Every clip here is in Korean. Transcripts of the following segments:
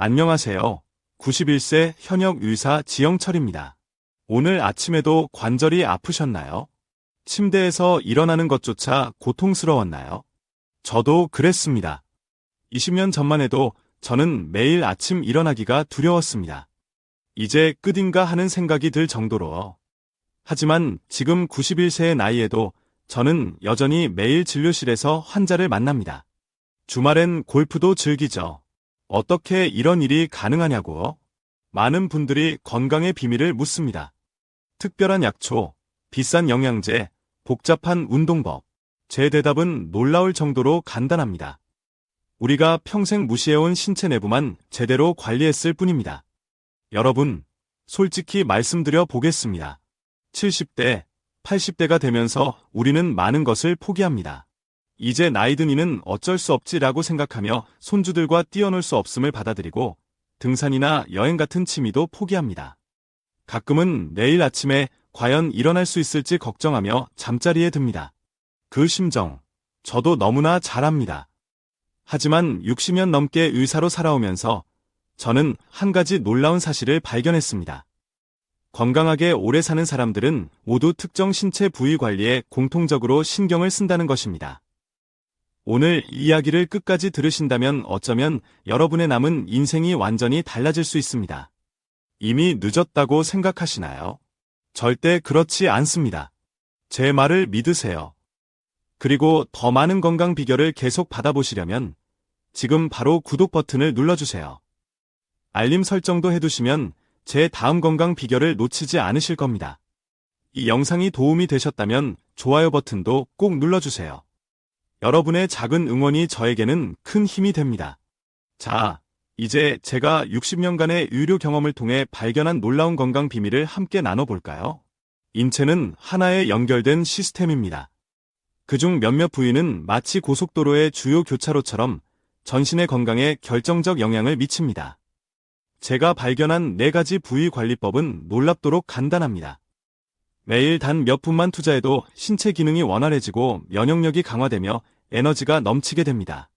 안녕하세요. 91세 현역 의사 지영철입니다. 오늘 아침에도 관절이 아프셨나요? 침대에서 일어나는 것조차 고통스러웠나요? 저도 그랬습니다. 20년 전만 해도 저는 매일 아침 일어나기가 두려웠습니다. 이제 끝인가 하는 생각이 들 정도로. 하지만 지금 91세의 나이에도 저는 여전히 매일 진료실에서 환자를 만납니다. 주말엔 골프도 즐기죠. 어떻게 이런 일이 가능하냐고 많은 분들이 건강의 비밀을 묻습니다. 특별한 약초, 비싼 영양제, 복잡한 운동법. 제 대답은 놀라울 정도로 간단합니다. 우리가 평생 무시해온 신체 내부만 제대로 관리했을 뿐입니다. 여러분, 솔직히 말씀드려 보겠습니다. 70대, 80대가 되면서 우리는 많은 것을 포기합니다. 이제 나이 든 이는 어쩔 수 없지라고 생각하며 손주들과 뛰어놀 수 없음을 받아들이고 등산이나 여행 같은 취미도 포기합니다. 가끔은 내일 아침에 과연 일어날 수 있을지 걱정하며 잠자리에 듭니다. 그 심정, 저도 너무나 잘 압니다. 하지만 60년 넘게 의사로 살아오면서 저는 한 가지 놀라운 사실을 발견했습니다. 건강하게 오래 사는 사람들은 모두 특정 신체 부위 관리에 공통적으로 신경을 쓴다는 것입니다. 오늘 이야기를 끝까지 들으신다면 어쩌면 여러분의 남은 인생이 완전히 달라질 수 있습니다. 이미 늦었다고 생각하시나요? 절대 그렇지 않습니다. 제 말을 믿으세요. 그리고 더 많은 건강 비결을 계속 받아보시려면 지금 바로 구독 버튼을 눌러주세요. 알림 설정도 해두시면 제 다음 건강 비결을 놓치지 않으실 겁니다. 이 영상이 도움이 되셨다면 좋아요 버튼도 꼭 눌러주세요. 여러분의 작은 응원이 저에게는 큰 힘이 됩니다. 자, 이제 제가 60년간의 의료 경험을 통해 발견한 놀라운 건강 비밀을 함께 나눠볼까요? 인체는 하나의 연결된 시스템입니다. 그중 몇몇 부위는 마치 고속도로의 주요 교차로처럼 전신의 건강에 결정적 영향을 미칩니다. 제가 발견한 4가지 부위 관리법은 놀랍도록 간단합니다. 매일 단 몇 분만 투자해도 신체 기능이 원활해지고 면역력이 강화되며 에너지가 넘치게 됩니다.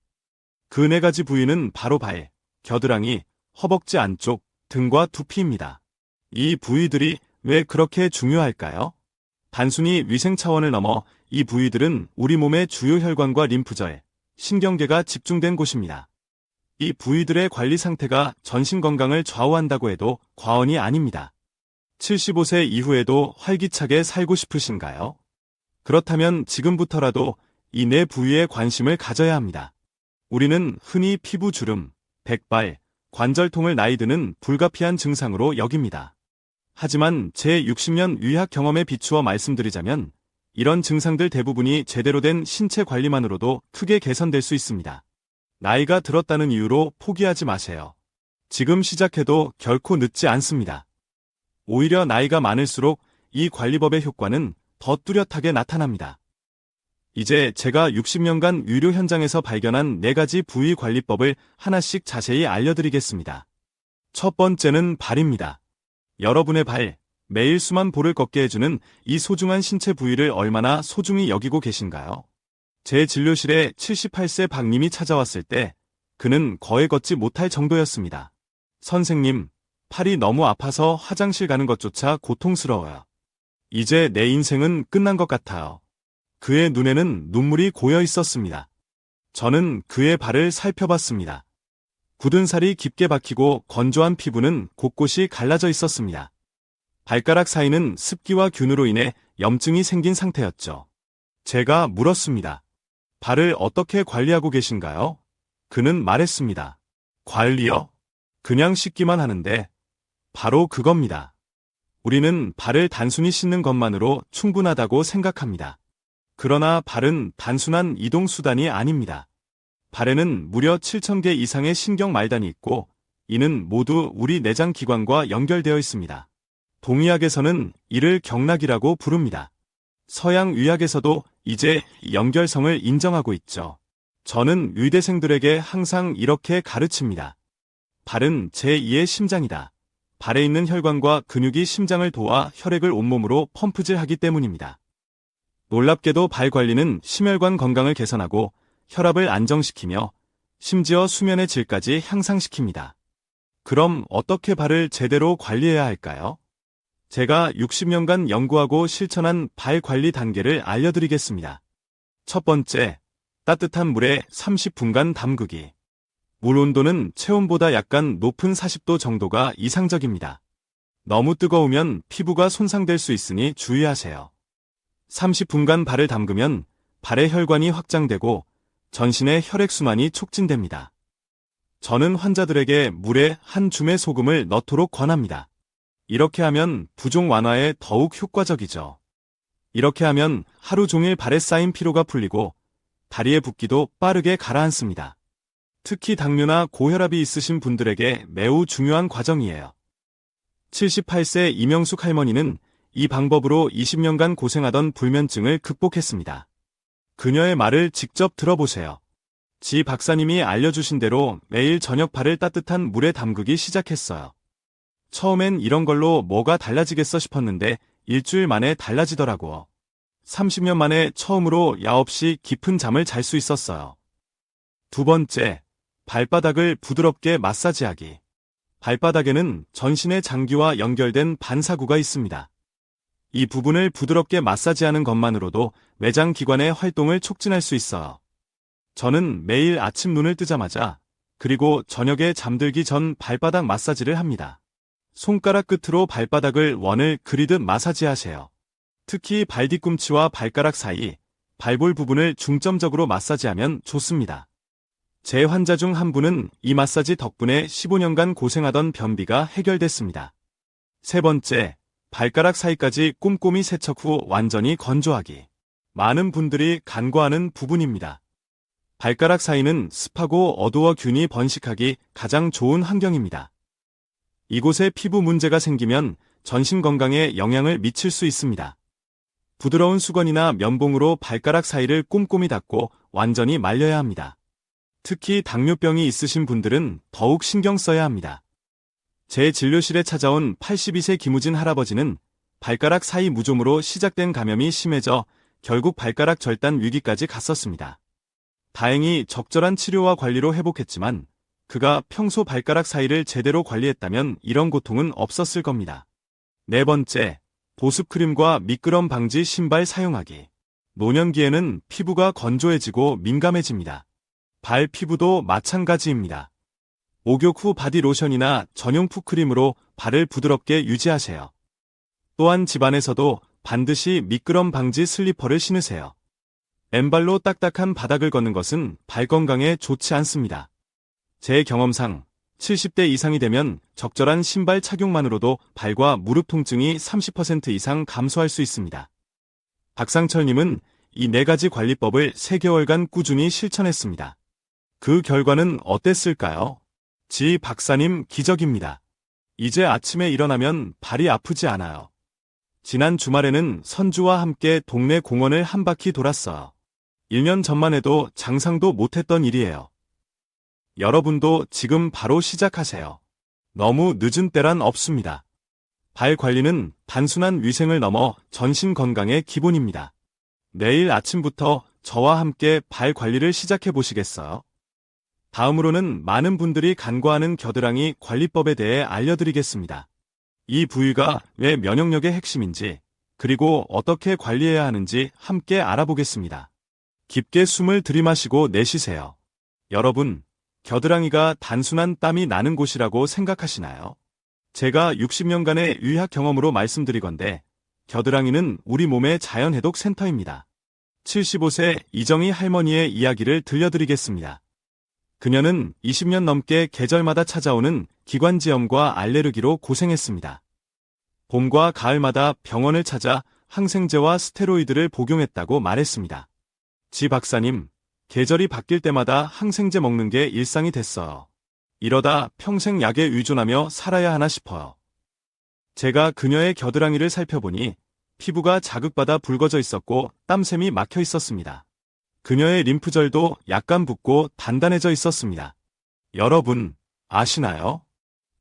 그 4가지 부위는 바로 발, 겨드랑이, 허벅지 안쪽, 등과 두피입니다. 이 부위들이 왜 그렇게 중요할까요? 단순히 위생 차원을 넘어 이 부위들은 우리 몸의 주요 혈관과 림프절, 신경계가 집중된 곳입니다. 이 부위들의 관리 상태가 전신 건강을 좌우한다고 해도 과언이 아닙니다. 75세 이후에도 활기차게 살고 싶으신가요? 그렇다면 지금부터라도 이 4부위에 관심을 가져야 합니다. 우리는 흔히 피부주름, 백발, 관절통을 나이 드는 불가피한 증상으로 여깁니다. 하지만 제 60년 의학 경험에 비추어 말씀드리자면 이런 증상들 대부분이 제대로 된 신체 관리만으로도 크게 개선될 수 있습니다. 나이가 들었다는 이유로 포기하지 마세요. 지금 시작해도 결코 늦지 않습니다. 오히려 나이가 많을수록 이 관리법의 효과는 더 뚜렷하게 나타납니다. 이제 제가 60년간 의료 현장에서 발견한 4가지 부위 관리법을 하나씩 자세히 알려드리겠습니다. 첫 번째는 발입니다. 여러분의 발, 매일 수만 볼을 걷게 해주는 이 소중한 신체 부위를 얼마나 소중히 여기고 계신가요? 제 진료실에 78세 박님이 찾아왔을 때 그는 거의 걷지 못할 정도였습니다. 선생님, 팔이 너무 아파서 화장실 가는 것조차 고통스러워요. 이제 내 인생은 끝난 것 같아요. 그의 눈에는 눈물이 고여 있었습니다. 저는 그의 발을 살펴봤습니다. 굳은 살이 깊게 박히고 건조한 피부는 곳곳이 갈라져 있었습니다. 발가락 사이는 습기와 균으로 인해 염증이 생긴 상태였죠. 제가 물었습니다. 발을 어떻게 관리하고 계신가요? 그는 말했습니다. 관리요? 그냥 씻기만 하는데 바로 그겁니다. 우리는 발을 단순히 씻는 것만으로 충분하다고 생각합니다. 그러나 발은 단순한 이동수단이 아닙니다. 발에는 무려 7,000개 이상의 신경 말단이 있고 이는 모두 우리 내장 기관과 연결되어 있습니다. 동의학에서는 이를 경락이라고 부릅니다. 서양 의학에서도 이제 연결성을 인정하고 있죠. 저는 의대생들에게 항상 이렇게 가르칩니다. 발은 제2의 심장이다. 발에 있는 혈관과 근육이 심장을 도와 혈액을 온몸으로 펌프질하기 때문입니다. 놀랍게도 발 관리는 심혈관 건강을 개선하고 혈압을 안정시키며 심지어 수면의 질까지 향상시킵니다. 그럼 어떻게 발을 제대로 관리해야 할까요? 제가 60년간 연구하고 실천한 발 관리 단계를 알려드리겠습니다. 첫 번째, 따뜻한 물에 30분간 담그기. 물 온도는 체온보다 약간 높은 40도 정도가 이상적입니다. 너무 뜨거우면 피부가 손상될 수 있으니 주의하세요. 30분간 발을 담그면 발의 혈관이 확장되고 전신의 혈액순환이 촉진됩니다. 저는 환자들에게 물에 한 줌의 소금을 넣도록 권합니다. 이렇게 하면 부종 완화에 더욱 효과적이죠. 이렇게 하면 하루 종일 발에 쌓인 피로가 풀리고 다리의 붓기도 빠르게 가라앉습니다. 특히 당뇨나 고혈압이 있으신 분들에게 매우 중요한 과정이에요. 78세 이명숙 할머니는 이 방법으로 20년간 고생하던 불면증을 극복했습니다. 그녀의 말을 직접 들어보세요. 지 박사님이 알려주신 대로 매일 저녁 발을 따뜻한 물에 담그기 시작했어요. 처음엔 이런 걸로 뭐가 달라지겠어 싶었는데 일주일 만에 달라지더라고요. 30년 만에 처음으로 야 없이 깊은 잠을 잘 수 있었어요. 두 번째, 발바닥을 부드럽게 마사지하기. 발바닥에는 전신의 장기와 연결된 반사구가 있습니다. 이 부분을 부드럽게 마사지하는 것만으로도 매장 기관의 활동을 촉진할 수 있어요. 저는 매일 아침 눈을 뜨자마자 그리고 저녁에 잠들기 전 발바닥 마사지를 합니다. 손가락 끝으로 발바닥을 원을 그리듯 마사지하세요. 특히 발 뒤꿈치와 발가락 사이, 발볼 부분을 중점적으로 마사지하면 좋습니다. 제 환자 중 한 분은 이 마사지 덕분에 15년간 고생하던 변비가 해결됐습니다. 세 번째, 발가락 사이까지 꼼꼼히 세척 후 완전히 건조하기. 많은 분들이 간과하는 부분입니다. 발가락 사이는 습하고 어두워 균이 번식하기 가장 좋은 환경입니다. 이곳에 피부 문제가 생기면 전신 건강에 영향을 미칠 수 있습니다. 부드러운 수건이나 면봉으로 발가락 사이를 꼼꼼히 닦고 완전히 말려야 합니다. 특히 당뇨병이 있으신 분들은 더욱 신경 써야 합니다. 제 진료실에 찾아온 82세 김우진 할아버지는 발가락 사이 무좀으로 시작된 감염이 심해져 결국 발가락 절단 위기까지 갔었습니다. 다행히 적절한 치료와 관리로 회복했지만 그가 평소 발가락 사이를 제대로 관리했다면 이런 고통은 없었을 겁니다. 네 번째, 보습크림과 미끄럼 방지 신발 사용하기. 노년기에는 피부가 건조해지고 민감해집니다. 발 피부도 마찬가지입니다. 목욕 후 바디로션이나 전용 풋크림으로 발을 부드럽게 유지하세요. 또한 집안에서도 반드시 미끄럼 방지 슬리퍼를 신으세요. 맨발로 딱딱한 바닥을 걷는 것은 발 건강에 좋지 않습니다. 제 경험상 70대 이상이 되면 적절한 신발 착용만으로도 발과 무릎 통증이 30% 이상 감소할 수 있습니다. 박상철님은 이 4가지 관리법을 3개월간 꾸준히 실천했습니다. 그 결과는 어땠을까요? 지 박사님 기적입니다. 이제 아침에 일어나면 발이 아프지 않아요. 지난 주말에는 선주와 함께 동네 공원을 한 바퀴 돌았어요. 1년 전만 해도 상상도 못했던 일이에요. 여러분도 지금 바로 시작하세요. 너무 늦은 때란 없습니다. 발 관리는 단순한 위생을 넘어 전신 건강의 기본입니다. 내일 아침부터 저와 함께 발 관리를 시작해 보시겠어요? 다음으로는 많은 분들이 간과하는 겨드랑이 관리법에 대해 알려드리겠습니다. 이 부위가 왜 면역력의 핵심인지, 그리고 어떻게 관리해야 하는지 함께 알아보겠습니다. 깊게 숨을 들이마시고 내쉬세요. 여러분, 겨드랑이가 단순한 땀이 나는 곳이라고 생각하시나요? 제가 60년간의 의학 경험으로 말씀드리건대 겨드랑이는 우리 몸의 자연해독 센터입니다. 75세 이정희 할머니의 이야기를 들려드리겠습니다. 그녀는 20년 넘게 계절마다 찾아오는 기관지염과 알레르기로 고생했습니다. 봄과 가을마다 병원을 찾아 항생제와 스테로이드를 복용했다고 말했습니다. 지 박사님, 계절이 바뀔 때마다 항생제 먹는 게 일상이 됐어요. 이러다 평생 약에 의존하며 살아야 하나 싶어요. 제가 그녀의 겨드랑이를 살펴보니 피부가 자극받아 붉어져 있었고 땀샘이 막혀 있었습니다. 그녀의 림프절도 약간 붓고 단단해져 있었습니다. 여러분, 아시나요?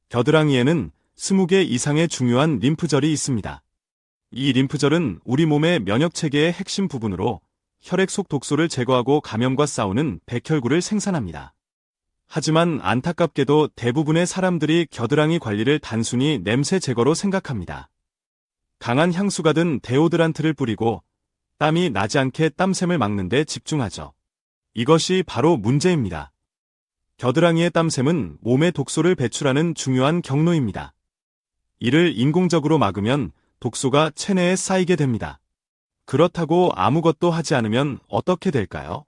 겨드랑이에는 20개 이상의 중요한 림프절이 있습니다. 이 림프절은 우리 몸의 면역체계의 핵심 부분으로 혈액 속 독소를 제거하고 감염과 싸우는 백혈구를 생산합니다. 하지만 안타깝게도 대부분의 사람들이 겨드랑이 관리를 단순히 냄새 제거로 생각합니다. 강한 향수가 든 데오드란트를 뿌리고 땀이 나지 않게 땀샘을 막는 데 집중하죠. 이것이 바로 문제입니다. 겨드랑이의 땀샘은 몸에 독소를 배출하는 중요한 경로입니다. 이를 인공적으로 막으면 독소가 체내에 쌓이게 됩니다. 그렇다고 아무것도 하지 않으면 어떻게 될까요?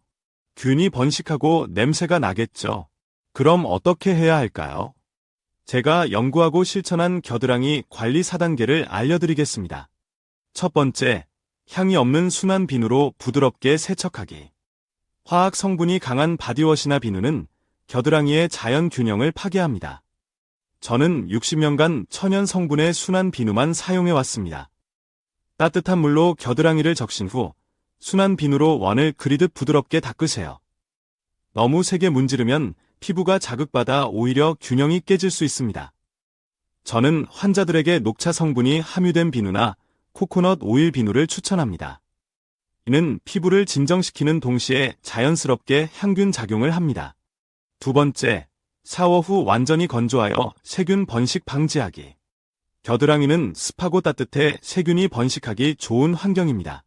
균이 번식하고 냄새가 나겠죠. 그럼 어떻게 해야 할까요? 제가 연구하고 실천한 겨드랑이 관리 4단계를 알려드리겠습니다. 첫 번째, 향이 없는 순한 비누로 부드럽게 세척하기. 화학 성분이 강한 바디워시나 비누는 겨드랑이의 자연 균형을 파괴합니다. 저는 60년간 천연 성분의 순한 비누만 사용해왔습니다. 따뜻한 물로 겨드랑이를 적신 후 순한 비누로 원을 그리듯 부드럽게 닦으세요. 너무 세게 문지르면 피부가 자극받아 오히려 균형이 깨질 수 있습니다. 저는 환자들에게 녹차 성분이 함유된 비누나 코코넛 오일 비누를 추천합니다. 이는 피부를 진정시키는 동시에 자연스럽게 향균 작용을 합니다. 두 번째, 샤워 후 완전히 건조하여 세균 번식 방지하기. 겨드랑이는 습하고 따뜻해 세균이 번식하기 좋은 환경입니다.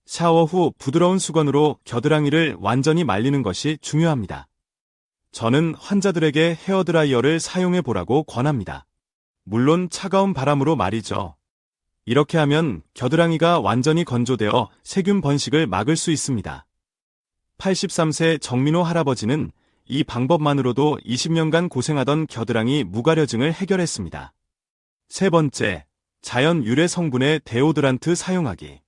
샤워 후 부드러운 수건으로 겨드랑이를 완전히 말리는 것이 중요합니다. 저는 환자들에게 헤어드라이어를 사용해 보라고 권합니다. 물론 차가운 바람으로 말이죠. 이렇게 하면 겨드랑이가 완전히 건조되어 세균 번식을 막을 수 있습니다. 83세 정민호 할아버지는 이 방법만으로도 20년간 고생하던 겨드랑이 무가려증을 해결했습니다. 세 번째, 자연 유래 성분의 데오드란트 사용하기.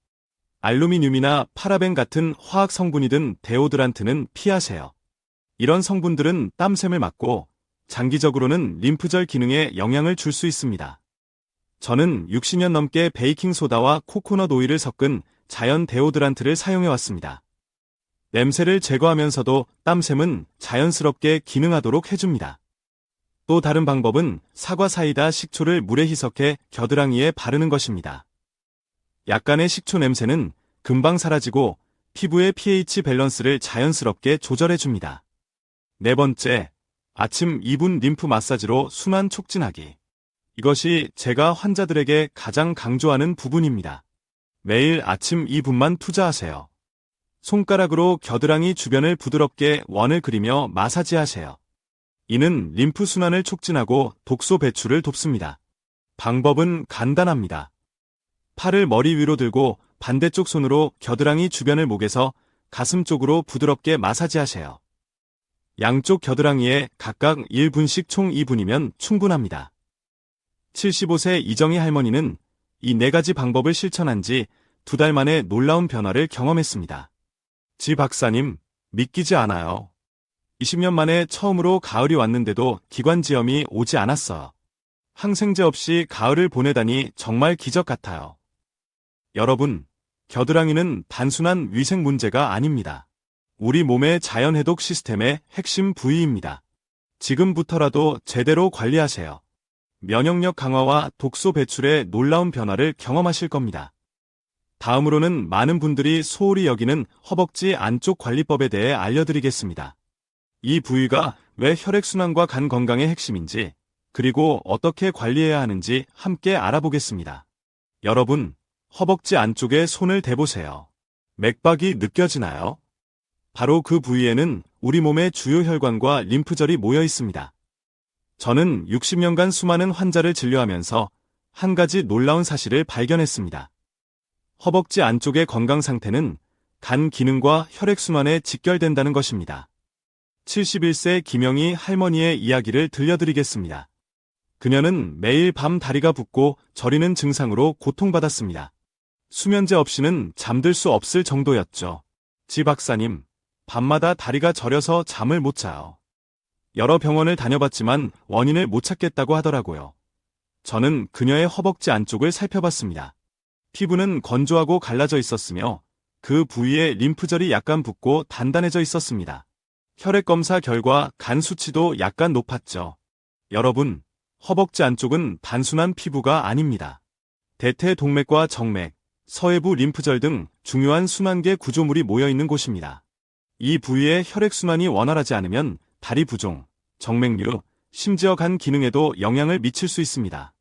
알루미늄이나 파라벤 같은 화학 성분이 든 데오드란트는 피하세요. 이런 성분들은 땀샘을 막고 장기적으로는 림프절 기능에 영향을 줄 수 있습니다. 저는 60년 넘게 베이킹소다와 코코넛 오일을 섞은 자연 데오드란트를 사용해왔습니다. 냄새를 제거하면서도 땀샘은 자연스럽게 기능하도록 해줍니다. 또 다른 방법은 사과 사이다 식초를 물에 희석해 겨드랑이에 바르는 것입니다. 약간의 식초 냄새는 금방 사라지고 피부의 pH 밸런스를 자연스럽게 조절해줍니다. 네 번째, 아침 2분 림프 마사지로 순환 촉진하기. 이것이 제가 환자들에게 가장 강조하는 부분입니다. 매일 아침 2분만 투자하세요. 손가락으로 겨드랑이 주변을 부드럽게 원을 그리며 마사지하세요. 이는 림프 순환을 촉진하고 독소 배출을 돕습니다. 방법은 간단합니다. 팔을 머리 위로 들고 반대쪽 손으로 겨드랑이 주변을 목에서 가슴 쪽으로 부드럽게 마사지하세요. 양쪽 겨드랑이에 각각 1분씩 총 2분이면 충분합니다. 75세 이정희 할머니는 이 4가지 방법을 실천한 지 2달 만에 놀라운 변화를 경험했습니다. 지 박사님, 믿기지 않아요. 20년 만에 처음으로 가을이 왔는데도 기관지염이 오지 않았어요. 항생제 없이 가을을 보내다니 정말 기적 같아요. 여러분, 겨드랑이는 단순한 위생 문제가 아닙니다. 우리 몸의 자연해독 시스템의 핵심 부위입니다. 지금부터라도 제대로 관리하세요. 면역력 강화와 독소 배출의 놀라운 변화를 경험하실 겁니다. 다음으로는 많은 분들이 소홀히 여기는 허벅지 안쪽 관리법에 대해 알려드리겠습니다. 이 부위가 왜 혈액순환과 간 건강의 핵심인지, 그리고 어떻게 관리해야 하는지 함께 알아보겠습니다. 여러분, 허벅지 안쪽에 손을 대보세요. 맥박이 느껴지나요? 바로 그 부위에는 우리 몸의 주요 혈관과 림프절이 모여 있습니다. 저는 60년간 수많은 환자를 진료하면서 한 가지 놀라운 사실을 발견했습니다. 허벅지 안쪽의 건강 상태는 간 기능과 혈액순환에 직결된다는 것입니다. 71세 김영희 할머니의 이야기를 들려드리겠습니다. 그녀는 매일 밤 다리가 붓고 저리는 증상으로 고통받았습니다. 수면제 없이는 잠들 수 없을 정도였죠. 지 박사님, 밤마다 다리가 저려서 잠을 못 자요. 여러 병원을 다녀봤지만 원인을 못 찾겠다고 하더라고요. 저는 그녀의 허벅지 안쪽을 살펴봤습니다. 피부는 건조하고 갈라져 있었으며 그 부위에 림프절이 약간 붓고 단단해져 있었습니다. 혈액 검사 결과 간 수치도 약간 높았죠. 여러분, 허벅지 안쪽은 단순한 피부가 아닙니다. 대퇴동맥과 정맥, 서해부 림프절 등 중요한 순환계 구조물이 모여 있는 곳입니다. 이 부위의 혈액순환이 원활하지 않으면 다리 부종, 정맥류, 심지어 간 기능에도 영향을 미칠 수 있습니다.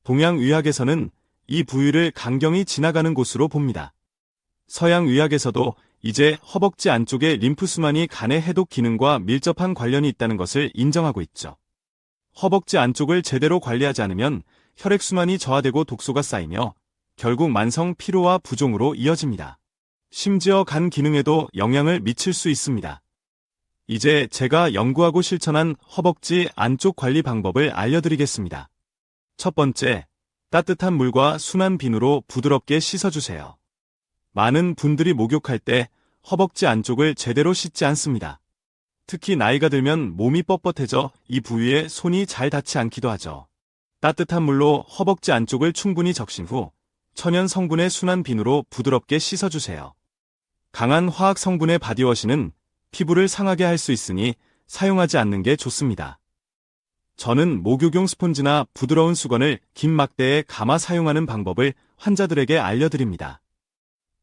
동양의학에서는 이 부위를 강경히 지나가는 곳으로 봅니다. 서양의학에서도 이제 허벅지 안쪽의 림프수만이 간의 해독 기능과 밀접한 관련이 있다는 것을 인정하고 있죠. 허벅지 안쪽을 제대로 관리하지 않으면 혈액순환이 저하되고 독소가 쌓이며 결국 만성 피로와 부종으로 이어집니다. 심지어 간 기능에도 영향을 미칠 수 있습니다. 이제 제가 연구하고 실천한 허벅지 안쪽 관리 방법을 알려드리겠습니다. 첫 번째, 따뜻한 물과 순한 비누로 부드럽게 씻어주세요. 많은 분들이 목욕할 때 허벅지 안쪽을 제대로 씻지 않습니다. 특히 나이가 들면 몸이 뻣뻣해져 이 부위에 손이 잘 닿지 않기도 하죠. 따뜻한 물로 허벅지 안쪽을 충분히 적신 후 천연 성분의 순한 비누로 부드럽게 씻어주세요. 강한 화학 성분의 바디워시는 피부를 상하게 할 수 있으니 사용하지 않는 게 좋습니다. 저는 목욕용 스폰지나 부드러운 수건을 긴 막대에 감아 사용하는 방법을 환자들에게 알려드립니다.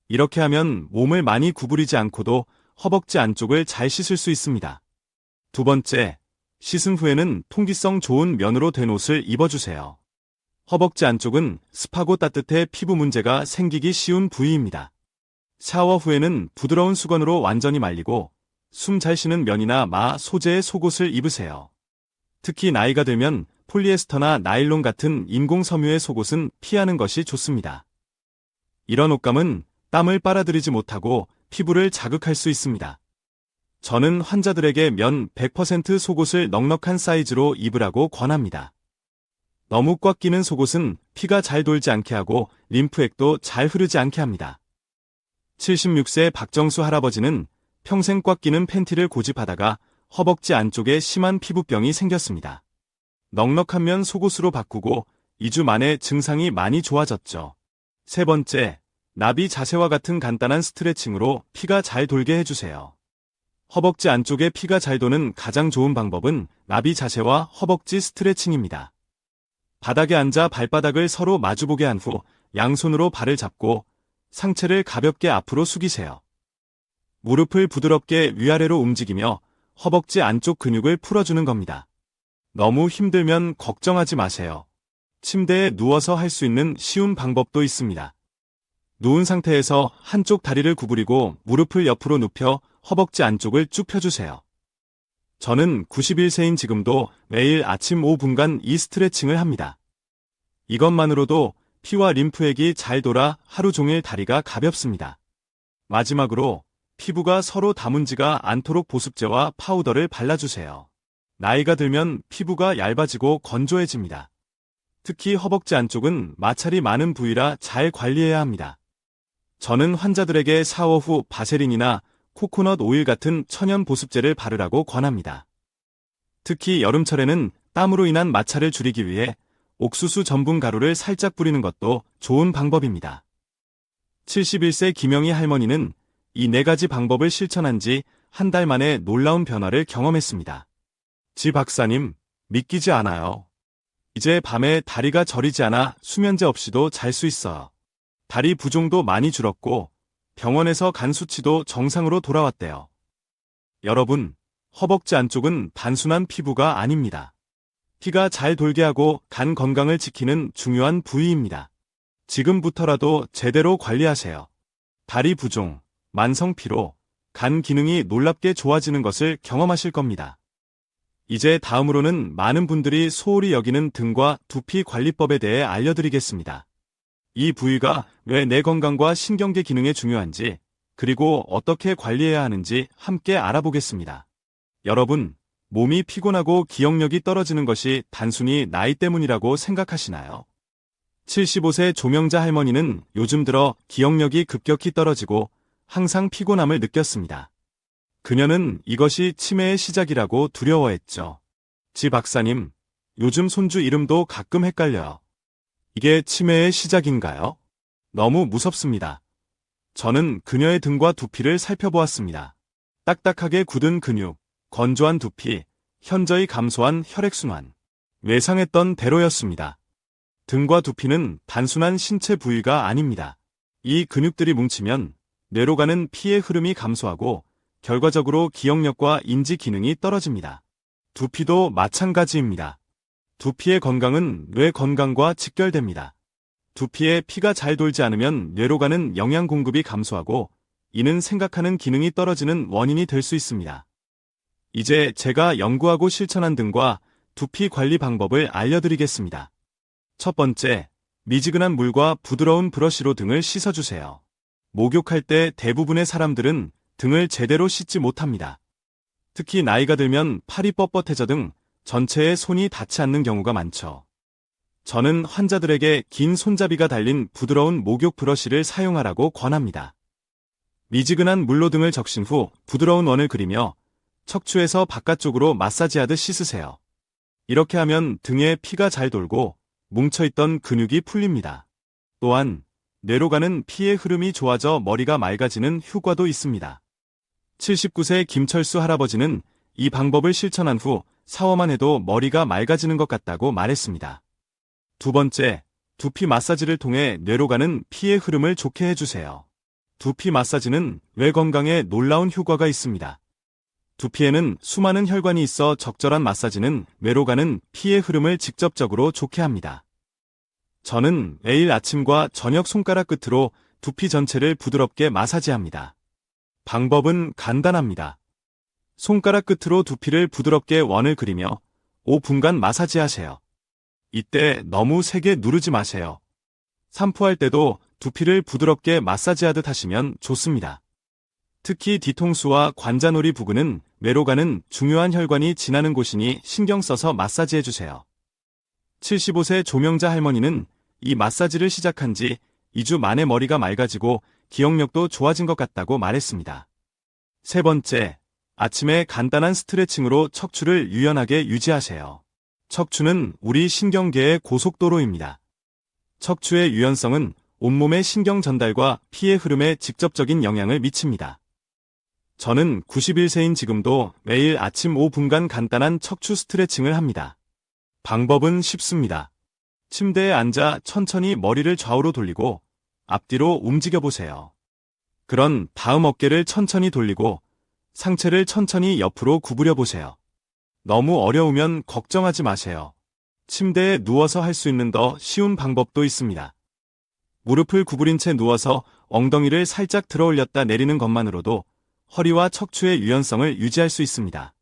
이렇게 하면 몸을 많이 구부리지 않고도 허벅지 안쪽을 잘 씻을 수 있습니다. 두 번째, 씻은 후에는 통기성 좋은 면으로 된 옷을 입어주세요. 허벅지 안쪽은 습하고 따뜻해 피부 문제가 생기기 쉬운 부위입니다. 샤워 후에는 부드러운 수건으로 완전히 말리고 숨 잘 쉬는 면이나 마 소재의 속옷을 입으세요. 특히 나이가 들면 폴리에스터나 나일론 같은 인공 섬유의 속옷은 피하는 것이 좋습니다. 이런 옷감은 땀을 빨아들이지 못하고 피부를 자극할 수 있습니다. 저는 환자들에게 면 100% 속옷을 넉넉한 사이즈로 입으라고 권합니다. 너무 꽉 끼는 속옷은 피가 잘 돌지 않게 하고 림프액도 잘 흐르지 않게 합니다. 76세 박정수 할아버지는 평생 꽉 끼는 팬티를 고집하다가 허벅지 안쪽에 심한 피부병이 생겼습니다. 넉넉한 면 속옷으로 바꾸고 2주 만에 증상이 많이 좋아졌죠. 세 번째, 나비 자세와 같은 간단한 스트레칭으로 피가 잘 돌게 해주세요. 허벅지 안쪽에 피가 잘 도는 가장 좋은 방법은 나비 자세와 허벅지 스트레칭입니다. 바닥에 앉아 발바닥을 서로 마주보게 한 후 양손으로 발을 잡고 상체를 가볍게 앞으로 숙이세요. 무릎을 부드럽게 위아래로 움직이며 허벅지 안쪽 근육을 풀어주는 겁니다. 너무 힘들면 걱정하지 마세요. 침대에 누워서 할 수 있는 쉬운 방법도 있습니다. 누운 상태에서 한쪽 다리를 구부리고 무릎을 옆으로 눕혀 허벅지 안쪽을 쭉 펴주세요. 저는 91세인 지금도 매일 아침 5분간 이 스트레칭을 합니다. 이것만으로도 피와 림프액이 잘 돌아 하루 종일 다리가 가볍습니다. 마지막으로 피부가 서로 다문지가 않도록 보습제와 파우더를 발라주세요. 나이가 들면 피부가 얇아지고 건조해집니다. 특히 허벅지 안쪽은 마찰이 많은 부위라 잘 관리해야 합니다. 저는 환자들에게 샤워 후 바세린이나 코코넛 오일 같은 천연 보습제를 바르라고 권합니다. 특히 여름철에는 땀으로 인한 마찰을 줄이기 위해 옥수수 전분 가루를 살짝 뿌리는 것도 좋은 방법입니다. 71세 김영희 할머니는 이 4가지 방법을 실천한 지 한 달 만에 놀라운 변화를 경험했습니다. 지 박사님, 믿기지 않아요. 이제 밤에 다리가 저리지 않아 수면제 없이도 잘 수 있어요. 다리 부종도 많이 줄었고 병원에서 간 수치도 정상으로 돌아왔대요. 여러분, 허벅지 안쪽은 단순한 피부가 아닙니다. 피가 잘 돌게 하고 간 건강을 지키는 중요한 부위입니다. 지금부터라도 제대로 관리하세요. 다리 부종, 만성 피로, 간 기능이 놀랍게 좋아지는 것을 경험하실 겁니다. 이제 다음으로는 많은 분들이 소홀히 여기는 등과 두피 관리법에 대해 알려드리겠습니다. 이 부위가 왜 내 건강과 신경계 기능에 중요한지, 그리고 어떻게 관리해야 하는지 함께 알아보겠습니다. 여러분, 몸이 피곤하고 기억력이 떨어지는 것이 단순히 나이 때문이라고 생각하시나요? 75세 조명자 할머니는 요즘 들어 기억력이 급격히 떨어지고 항상 피곤함을 느꼈습니다. 그녀는 이것이 치매의 시작이라고 두려워했죠. 지 박사님, 요즘 손주 이름도 가끔 헷갈려요. 이게 치매의 시작인가요? 너무 무섭습니다. 저는 그녀의 등과 두피를 살펴보았습니다. 딱딱하게 굳은 근육, 건조한 두피, 현저히 감소한 혈액순환. 외상했던 대로였습니다. 등과 두피는 단순한 신체 부위가 아닙니다. 이 근육들이 뭉치면 뇌로 가는 피의 흐름이 감소하고 결과적으로 기억력과 인지 기능이 떨어집니다. 두피도 마찬가지입니다. 두피의 건강은 뇌 건강과 직결됩니다. 두피에 피가 잘 돌지 않으면 뇌로 가는 영양 공급이 감소하고 이는 생각하는 기능이 떨어지는 원인이 될 수 있습니다. 이제 제가 연구하고 실천한 등과 두피 관리 방법을 알려드리겠습니다. 첫 번째, 미지근한 물과 부드러운 브러쉬로 등을 씻어주세요. 목욕할 때 대부분의 사람들은 등을 제대로 씻지 못합니다. 특히 나이가 들면 팔이 뻣뻣해져 등 전체에 손이 닿지 않는 경우가 많죠. 저는 환자들에게 긴 손잡이가 달린 부드러운 목욕 브러쉬를 사용하라고 권합니다. 미지근한 물로 등을 적신 후 부드러운 원을 그리며 척추에서 바깥쪽으로 마사지하듯 씻으세요. 이렇게 하면 등에 피가 잘 돌고 뭉쳐있던 근육이 풀립니다. 또한 뇌로 가는 피의 흐름이 좋아져 머리가 맑아지는 효과도 있습니다. 79세 김철수 할아버지는 이 방법을 실천한 후 샤워만 해도 머리가 맑아지는 것 같다고 말했습니다. 두 번째, 두피 마사지를 통해 뇌로 가는 피의 흐름을 좋게 해주세요. 두피 마사지는 뇌 건강에 놀라운 효과가 있습니다. 두피에는 수많은 혈관이 있어 적절한 마사지는 뇌로 가는 피의 흐름을 직접적으로 좋게 합니다. 저는 매일 아침과 저녁 손가락 끝으로 두피 전체를 부드럽게 마사지합니다. 방법은 간단합니다. 손가락 끝으로 두피를 부드럽게 원을 그리며 5분간 마사지하세요. 이때 너무 세게 누르지 마세요. 샴푸할 때도 두피를 부드럽게 마사지하듯 하시면 좋습니다. 특히 뒤통수와 관자놀이 부근은 뇌로 가는 중요한 혈관이 지나는 곳이니 신경 써서 마사지해주세요. 75세 조명자 할머니는 이 마사지를 시작한 지 2주 만에 머리가 맑아지고 기억력도 좋아진 것 같다고 말했습니다. 세 번째, 아침에 간단한 스트레칭으로 척추를 유연하게 유지하세요. 척추는 우리 신경계의 고속도로입니다. 척추의 유연성은 온몸의 신경 전달과 피의 흐름에 직접적인 영향을 미칩니다. 저는 91세인 지금도 매일 아침 5분간 간단한 척추 스트레칭을 합니다. 방법은 쉽습니다. 침대에 앉아 천천히 머리를 좌우로 돌리고 앞뒤로 움직여보세요. 그런 다음 어깨를 천천히 돌리고 상체를 천천히 옆으로 구부려보세요. 너무 어려우면 걱정하지 마세요. 침대에 누워서 할 수 있는 더 쉬운 방법도 있습니다. 무릎을 구부린 채 누워서 엉덩이를 살짝 들어 올렸다 내리는 것만으로도 허리와 척추의 유연성을 유지할 수 있습니다.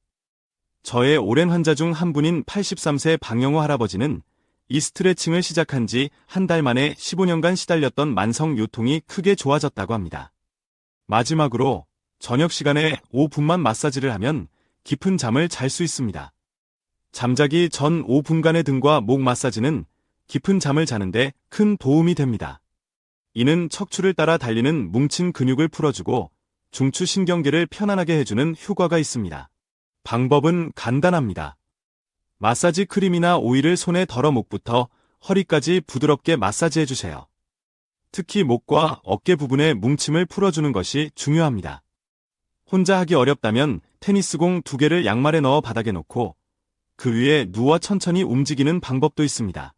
저의 오랜 환자 중 한 분인 83세 방영호 할아버지는 이 스트레칭을 시작한 지 한 달 만에 15년간 시달렸던 만성 요통이 크게 좋아졌다고 합니다. 마지막으로 저녁 시간에 5분만 마사지를 하면 깊은 잠을 잘 수 있습니다. 잠자기 전 5분간의 등과 목 마사지는 깊은 잠을 자는데 큰 도움이 됩니다. 이는 척추를 따라 달리는 뭉친 근육을 풀어주고 중추신경계를 편안하게 해주는 효과가 있습니다. 방법은 간단합니다. 마사지 크림이나 오일을 손에 덜어 목부터 허리까지 부드럽게 마사지해주세요. 특히 목과 어깨 부분의 뭉침을 풀어주는 것이 중요합니다. 혼자 하기 어렵다면 테니스공 2개를 양말에 넣어 바닥에 놓고 그 위에 누워 천천히 움직이는 방법도 있습니다.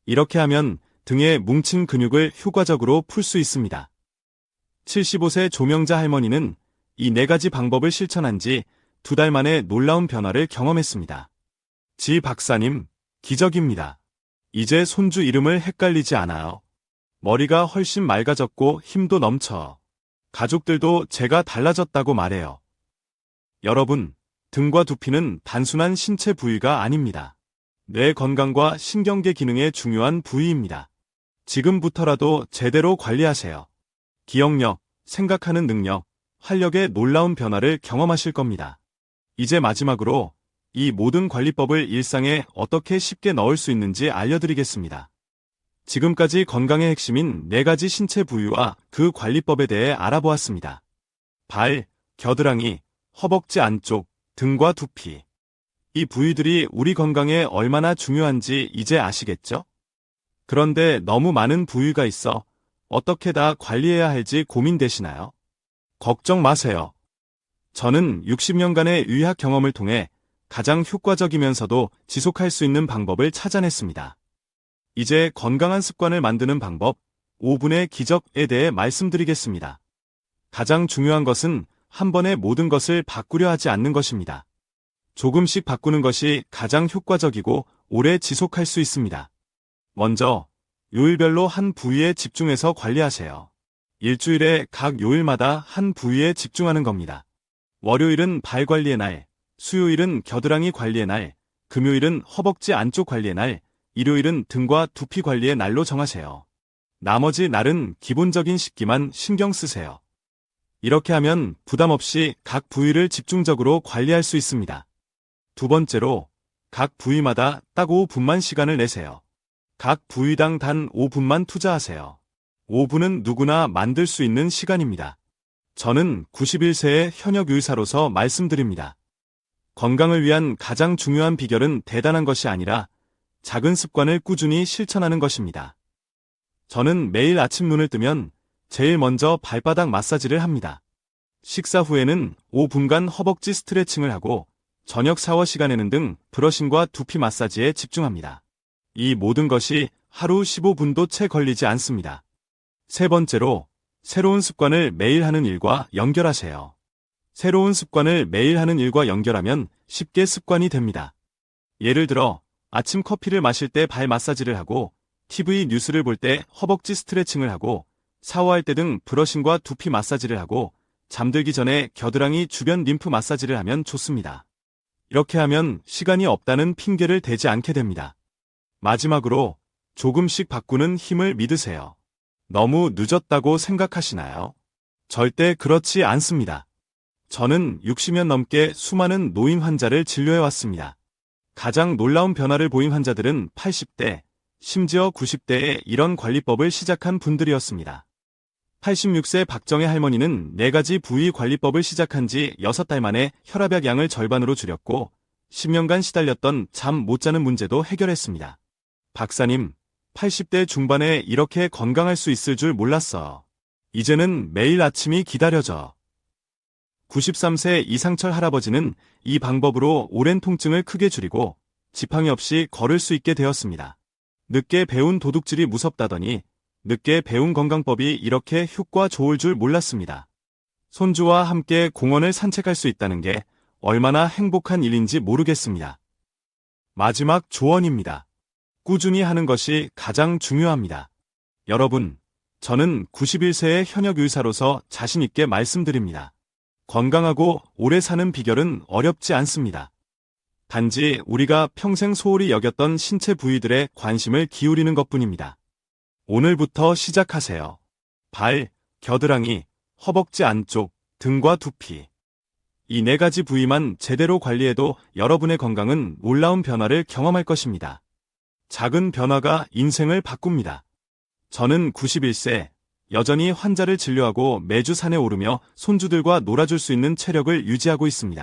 이렇게 하면 등의 뭉친 근육을 효과적으로 풀 수 있습니다. 75세 조명자 할머니는 이 4가지 방법을 실천한 지 2달 만에 놀라운 변화를 경험했습니다. 지 박사님, 기적입니다. 이제 손주 이름을 헷갈리지 않아요. 머리가 훨씬 맑아졌고 힘도 넘쳐. 가족들도 제가 달라졌다고 말해요. 여러분, 등과 두피는 단순한 신체 부위가 아닙니다. 뇌 건강과 신경계 기능에 중요한 부위입니다. 지금부터라도 제대로 관리하세요. 기억력, 생각하는 능력, 활력의 놀라운 변화를 경험하실 겁니다. 이제 마지막으로 이 모든 관리법을 일상에 어떻게 쉽게 넣을 수 있는지 알려드리겠습니다. 지금까지 건강의 핵심인 4가지 신체 부위와 그 관리법에 대해 알아보았습니다. 발, 겨드랑이, 허벅지 안쪽, 등과 두피. 이 부위들이 우리 건강에 얼마나 중요한지 이제 아시겠죠? 그런데 너무 많은 부위가 있어 어떻게 다 관리해야 할지 고민되시나요? 걱정 마세요. 저는 60년간의 의학 경험을 통해 가장 효과적이면서도 지속할 수 있는 방법을 찾아냈습니다. 이제 건강한 습관을 만드는 방법, 5분의 기적에 대해 말씀드리겠습니다. 가장 중요한 것은 한 번에 모든 것을 바꾸려 하지 않는 것입니다. 조금씩 바꾸는 것이 가장 효과적이고 오래 지속할 수 있습니다. 먼저, 요일별로 한 부위에 집중해서 관리하세요. 일주일에 각 요일마다 한 부위에 집중하는 겁니다. 월요일은 발 관리의 날, 수요일은 겨드랑이 관리의 날, 금요일은 허벅지 안쪽 관리의 날, 일요일은 등과 두피 관리의 날로 정하세요. 나머지 날은 기본적인 씻기만 신경 쓰세요. 이렇게 하면 부담 없이 각 부위를 집중적으로 관리할 수 있습니다. 두 번째로, 각 부위마다 딱 5분만 시간을 내세요. 각 부위당 단 5분만 투자하세요. 5분은 누구나 만들 수 있는 시간입니다. 저는 91세의 현역 의사로서 말씀드립니다. 건강을 위한 가장 중요한 비결은 대단한 것이 아니라 작은 습관을 꾸준히 실천하는 것입니다. 저는 매일 아침 눈을 뜨면 제일 먼저 발바닥 마사지를 합니다. 식사 후에는 5분간 허벅지 스트레칭을 하고 저녁 샤워 시간에는 등 브러싱과 두피 마사지에 집중합니다. 이 모든 것이 하루 15분도 채 걸리지 않습니다. 세 번째로, 새로운 습관을 매일 하는 일과 연결하세요. 새로운 습관을 매일 하는 일과 연결하면 쉽게 습관이 됩니다. 예를 들어, 아침 커피를 마실 때 발 마사지를 하고, TV 뉴스를 볼 때 허벅지 스트레칭을 하고, 샤워할 때 등 브러싱과 두피 마사지를 하고, 잠들기 전에 겨드랑이 주변 림프 마사지를 하면 좋습니다. 이렇게 하면 시간이 없다는 핑계를 대지 않게 됩니다. 마지막으로, 조금씩 바꾸는 힘을 믿으세요. 너무 늦었다고 생각하시나요? 절대 그렇지 않습니다. 저는 60년 넘게 수많은 노인 환자를 진료해왔습니다. 가장 놀라운 변화를 보인 환자들은 80대, 심지어 90대에 이런 관리법을 시작한 분들이었습니다. 86세 박정혜 할머니는 4가지 부위 관리법을 시작한 지 6달 만에 혈압약 양을 절반으로 줄였고 10년간 시달렸던 잠 못 자는 문제도 해결했습니다. 박사님, 80대 중반에 이렇게 건강할 수 있을 줄 몰랐어요. 이제는 매일 아침이 기다려져. 93세 이상철 할아버지는 이 방법으로 오랜 통증을 크게 줄이고 지팡이 없이 걸을 수 있게 되었습니다. 늦게 배운 도둑질이 무섭다더니 늦게 배운 건강법이 이렇게 효과 좋을 줄 몰랐습니다. 손주와 함께 공원을 산책할 수 있다는 게 얼마나 행복한 일인지 모르겠습니다. 마지막 조언입니다. 꾸준히 하는 것이 가장 중요합니다. 여러분, 저는 91세의 현역 의사로서 자신 있게 말씀드립니다. 건강하고 오래 사는 비결은 어렵지 않습니다. 단지 우리가 평생 소홀히 여겼던 신체 부위들에 관심을 기울이는 것뿐입니다. 오늘부터 시작하세요. 발, 겨드랑이, 허벅지 안쪽, 등과 두피. 이 4가지 부위만 제대로 관리해도 여러분의 건강은 놀라운 변화를 경험할 것입니다. 작은 변화가 인생을 바꿉니다. 저는 91세, 여전히 환자를 진료하고 매주 산에 오르며 손주들과 놀아줄 수 있는 체력을 유지하고 있습니다.